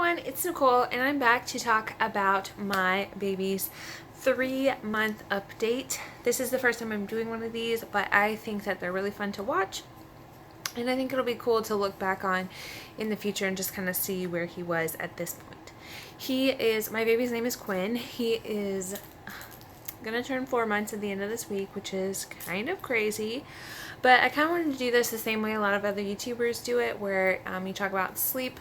everyone, it's Nicole and I'm back to talk about my baby's 3-month update. This is the first time I'm doing one of these, but I think that they're really fun to watch and I think it'll be cool to look back on in the future and just kind of see where he was at this point. My baby's name is Quinn. He is gonna turn 4 months at the end of this week, which is kind of crazy, but I kind of wanted to do this the same way a lot of other YouTubers do it, where you talk about sleep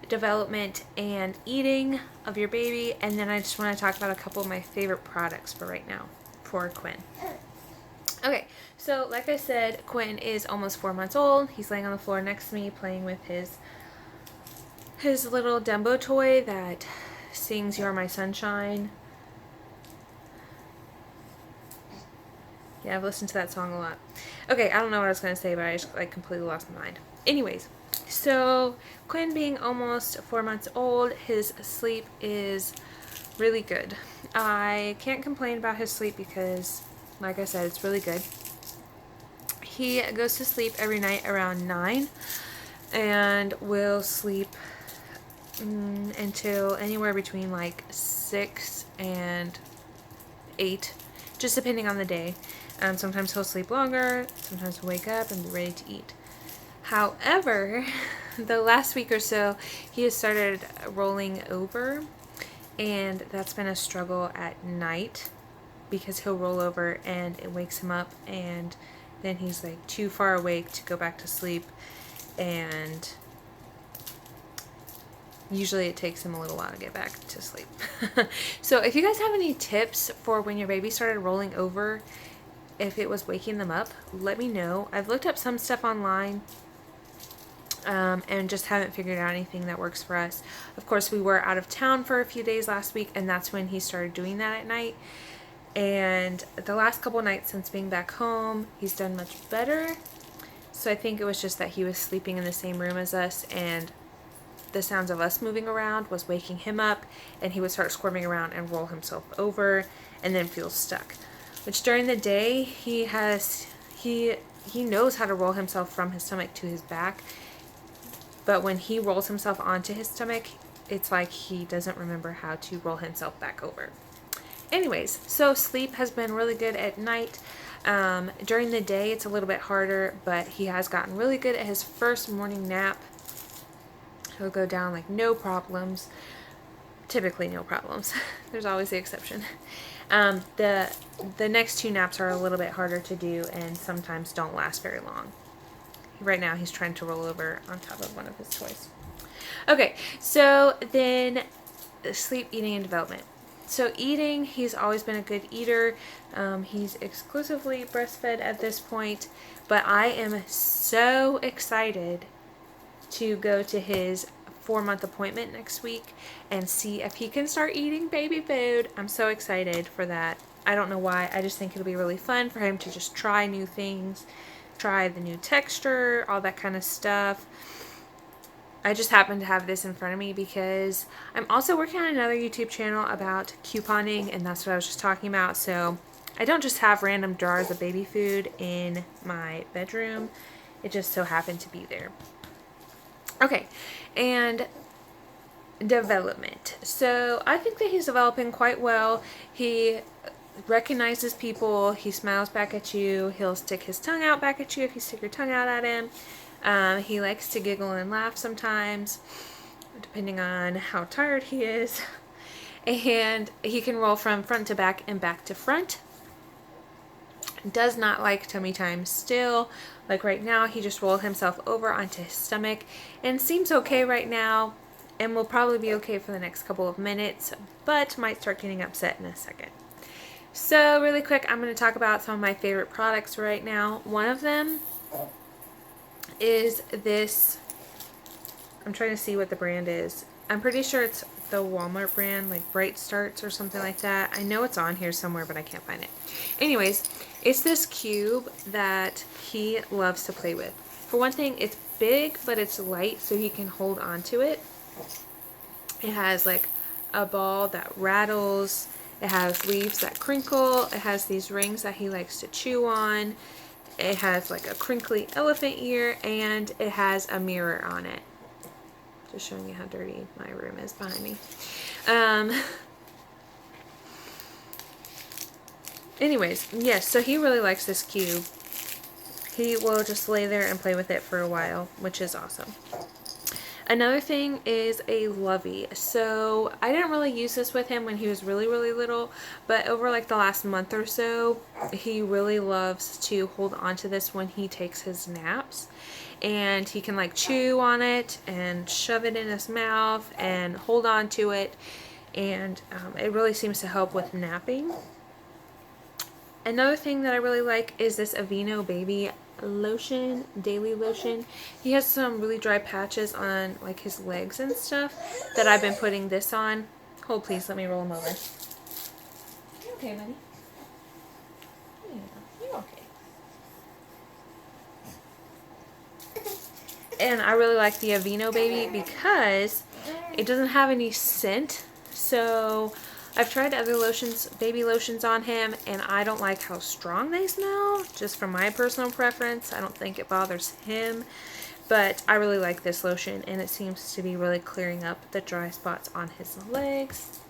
development and eating of your baby, and then I just want to talk about a couple of my favorite products for right now for Quinn. Okay, so like I said, Quinn is almost 4 months old. He's laying on the floor next to me playing with his little Dumbo toy that sings "You're My Sunshine." Yeah, I've listened to that song a lot. Okay, I don't know what I was going to say, but I just completely lost my mind. Anyways, so Quinn being almost 4 months old, his sleep is really good. I can't complain about his sleep because, like I said, it's really good. He goes to sleep every night around 9 and will sleep until anywhere between like 6 and 8, just depending on the day. Sometimes he'll sleep longer, sometimes he'll wake up and be ready to eat. However, the last week or so, he has started rolling over, and that's been a struggle at night because he'll roll over and it wakes him up, and then he's like too far awake to go back to sleep, and usually it takes him a little while to get back to sleep. So if you guys have any tips for when your baby started rolling over, if it was waking them up, let me know. I've looked up some stuff online and just haven't figured out anything that works for us. Of course, we were out of town for a few days last week, and that's when he started doing that at night. And the last couple nights since being back home, he's done much better. So I think it was just that he was sleeping in the same room as us, and the sounds of us moving around was waking him up, and he would start squirming around and roll himself over and then feel stuck. Which during the day, he knows how to roll himself from his stomach to his back, but when he rolls himself onto his stomach, it's like he doesn't remember how to roll himself back over. Anyways, so sleep has been really good at night. During the day, it's a little bit harder, but he has gotten really good at his first morning nap. He'll go down like no problems. Typically no problems. There's always the exception. The next 2 naps are a little bit harder to do and sometimes don't last very long. Right now he's trying to roll over on top of one of his toys. Okay, so then sleep, eating, and development. So eating, he's always been a good eater. He's exclusively breastfed at this point, but I am so excited to go to his 4-month appointment next week and see if he can start eating baby food. I'm so excited for that. I don't know why. I just think it'll be really fun for him to just try new things, try the new texture, all that kind of stuff. I just happen to have this in front of me because I'm also working on another YouTube channel about couponing, and that's what I was just talking about. So I don't just have random jars of baby food in my bedroom. It just so happened to be there. Okay, and development. So I think that he's developing quite well. He recognizes people. He smiles back at you. He'll stick his tongue out back at you if you stick your tongue out at him. He likes to giggle and laugh sometimes, depending on how tired he is. And he can roll from front to back and back to front. Does not like tummy time still. Like right now, he just rolled himself over onto his stomach and seems okay right now and will probably be okay for the next couple of minutes, but might start getting upset in a second. So really quick, I'm going to talk about some of my favorite products right now. One of them is this. I'm trying to see what the brand is. I'm pretty sure it's the Walmart brand, like Bright Starts or something like that. I know it's on here somewhere, but I can't find it. Anyways, it's this cube that he loves to play with. For one thing, it's big, but it's light, so he can hold on to it. It has like a ball that rattles. It has leaves that crinkle. It has these rings that he likes to chew on. It has like a crinkly elephant ear, and it has a mirror on it. Just showing you how dirty my room is behind me. Anyways, yes, so he really likes this cube. He will just lay there and play with it for a while, which is awesome. Another thing is a Lovey. So I didn't really use this with him when he was really, really little, but over like the last month or so, he really loves to hold on to this when he takes his naps. And he can like chew on it and shove it in his mouth and hold on to it. And it really seems to help with napping. Another thing that I really like is this Aveeno Baby lotion, daily lotion. He has some really dry patches on like his legs and stuff that I've been putting this on. Hold please, let me roll him over. You okay, buddy? Yeah, you're okay. And I really like the Aveeno Baby because it doesn't have any scent. So I've tried other lotions, baby lotions on him, and I don't like how strong they smell, just from my personal preference. I don't think it bothers him, but I really like this lotion, and it seems to be really clearing up the dry spots on his legs.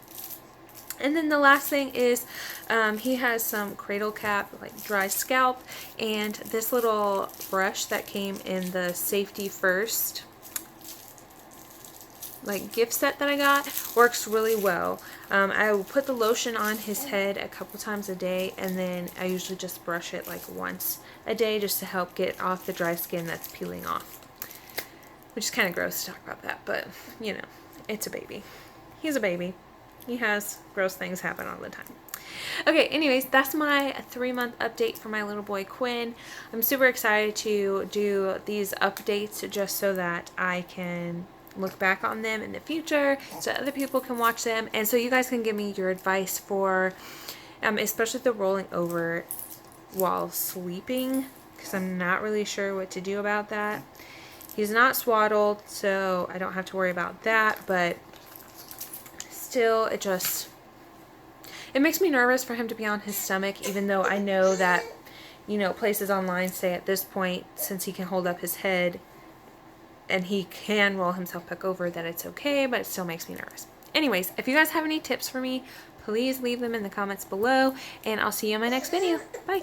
And then the last thing is he has some Cradle Cap, like dry scalp, and this little brush that came in the Safety First like gift set that I got works really well. I will put the lotion on his head a couple times a day, and then I usually just brush it like once a day just to help get off the dry skin that's peeling off. Which is kind of gross to talk about that, but you know, it's a baby. He's a baby. He has gross things happen all the time. Okay, anyways, that's my 3-month update for my little boy Quinn. I'm super excited to do these updates just so that I can look back on them in the future, so other people can watch them, and so you guys can give me your advice for especially the rolling over while sleeping, because I'm not really sure what to do about that. He's not swaddled, so I don't have to worry about that, but still it makes me nervous for him to be on his stomach, even though I know that, you know, places online say at this point, since he can hold up his head and he can roll himself back over, that it's okay, but it still makes me nervous. Anyways, if you guys have any tips for me, please leave them in the comments below, and I'll see you in my next video. Bye!